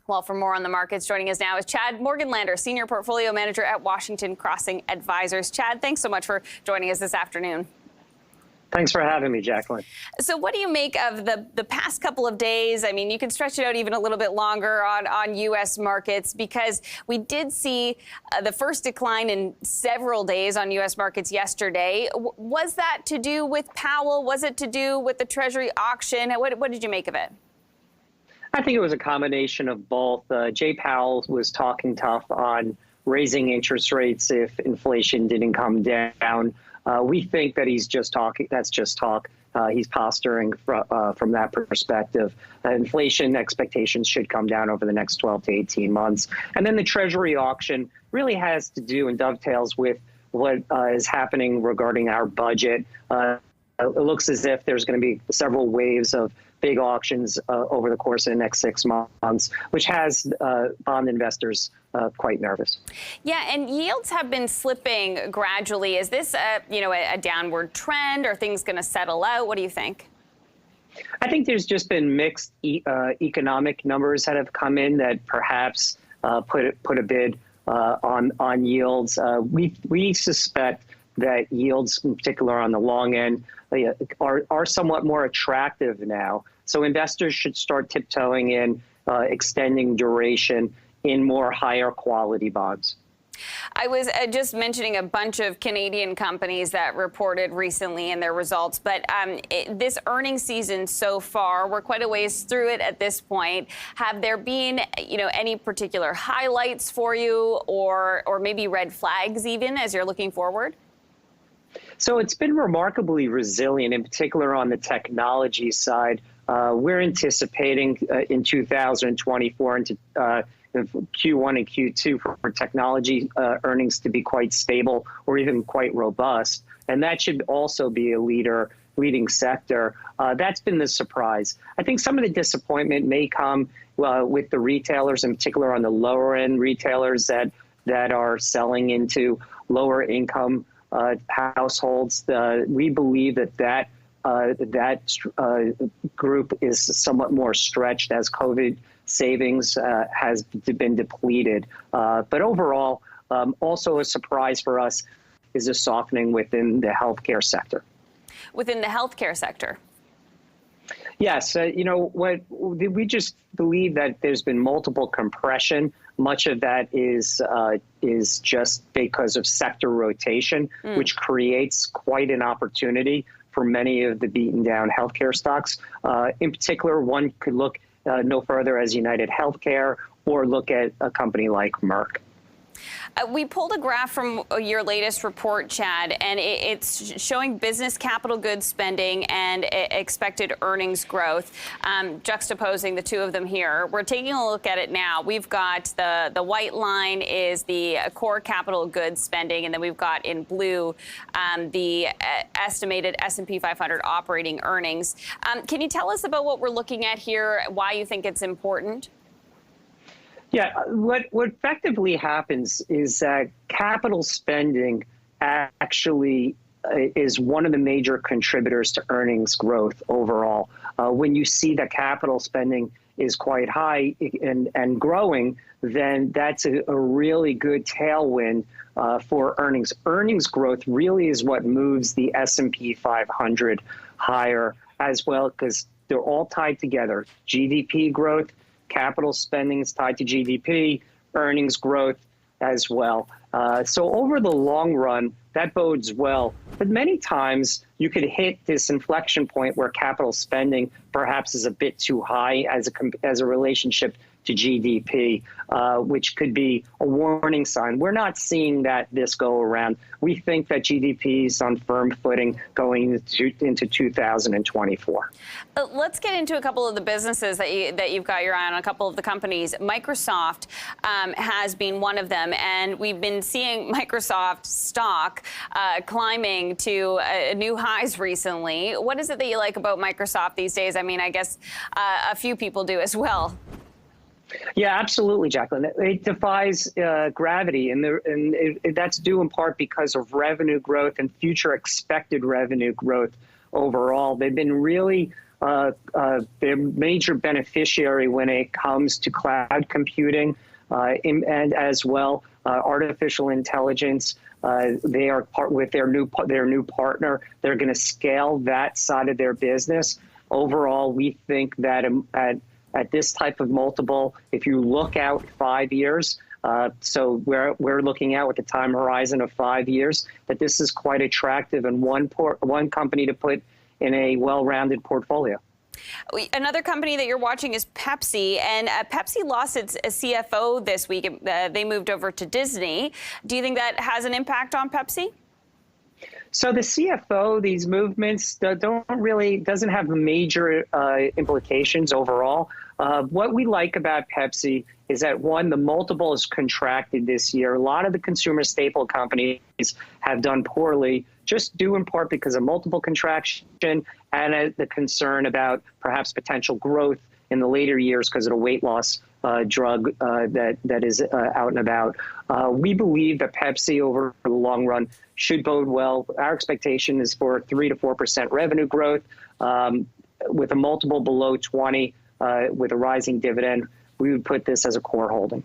Well, for more on the markets, joining us now is Chad Morganlander, Senior Portfolio Manager at Washington Crossing Advisors. Chad, thanks so much for joining us this afternoon. Thanks for having me, Jacqueline. So what do you make of the past couple of days? I mean, you can stretch it out even a little bit longer on U.S. markets, because we did see the first decline in several days on U.S. markets yesterday. Was that to do with Powell? Was it to do with the Treasury auction? What did you make of it? I think it was a combination of both. Jay Powell was talking tough on raising interest rates if inflation didn't come down. We think that he's just talking. That's just talk. He's posturing from that perspective. Inflation expectations should come down over the next 12 to 18 months. And then the Treasury auction really has to do and dovetails with what is happening regarding our budget. It looks as if there's going to be several waves of big auctions over the course of the next 6 months, which has bond investors quite nervous. Yeah, and yields have been slipping gradually. Is this a downward trend? Are things going to settle out? What do you think? I think there's just been mixed economic numbers that have come in that perhaps put a bid on yields. We suspect that yields, in particular on the long end, are somewhat more attractive now. So investors should start tiptoeing in, extending duration in more higher quality bonds. I was just mentioning a bunch of Canadian companies that reported recently in their results, but this earnings season so far, we're quite a ways through it at this point. Have there been, any particular highlights for you, or maybe red flags even as you're looking forward? So it's been remarkably resilient, in particular on the technology side. We're anticipating in 2024 into Q1 and Q2 for technology earnings to be quite stable or even quite robust. And that should also be a leading sector. That's been the surprise. I think some of the disappointment may come with the retailers, in particular on the lower end retailers that are selling into lower income households. We believe that group is somewhat more stretched as COVID savings has been depleted. But overall, also a surprise for us is a softening within the healthcare sector. Within the healthcare sector? Yes. We just believe that there's been multiple compression. Much of that is just because of sector rotation, which creates quite an opportunity for many of the beaten down healthcare stocks. In particular, one could look no further as United Healthcare or look at a company like Merck. We pulled a graph from your latest report, Chad, and it's showing business capital goods spending and expected earnings growth, juxtaposing the two of them here. We're taking a look at it now. We've got the white line is the core capital goods spending, and then we've got in blue the estimated S&P 500 operating earnings. Can you tell us about what we're looking at here, why you think it's important? Yeah, what effectively happens is that capital spending actually is one of the major contributors to earnings growth overall. When you see that capital spending is quite high and growing, then that's a really good tailwind for earnings. Earnings growth really is what moves the S&P 500 higher as well, because they're all tied together. GDP growth, capital spending is tied to GDP, earnings growth as well. So over the long run, that bodes well. But many times you could hit this inflection point where capital spending perhaps is a bit too high as a relationship to GDP, which could be a warning sign. We're not seeing that this go around. We think that GDP is on firm footing going into 2024. Let's get into a couple of the businesses that you've got your eye on, a couple of the companies. Microsoft has been one of them, and we've been seeing Microsoft stock climbing to new highs recently. What is it that you like about Microsoft these days? I mean, I guess a few people do as well. Yeah, absolutely, Jacqueline. It defies gravity, and that's due in part because of revenue growth and future expected revenue growth overall. They've been really the major beneficiary when it comes to cloud computing and as well artificial intelligence. They are with their new partner. They're going to scale that side of their business. Overall, we think that at this type of multiple, if you look out 5 years, so we're looking out with the time horizon of 5 years, that this is quite attractive and one company to put in a well-rounded portfolio. Another company that you're watching is Pepsi, and Pepsi lost its CFO this week. They moved over to Disney. Do you think that has an impact on Pepsi? So the CFO, these movements doesn't have major implications overall. What we like about Pepsi is that, one, the multiple is contracted this year. A lot of the consumer staple companies have done poorly, just due in part because of multiple contraction and the concern about perhaps potential growth in the later years because of the weight loss drug that is out and about. We believe that Pepsi over the long run should bode well. Our expectation is for 3 to 4% revenue growth with a multiple below 20 with a rising dividend. We would put this as a core holding.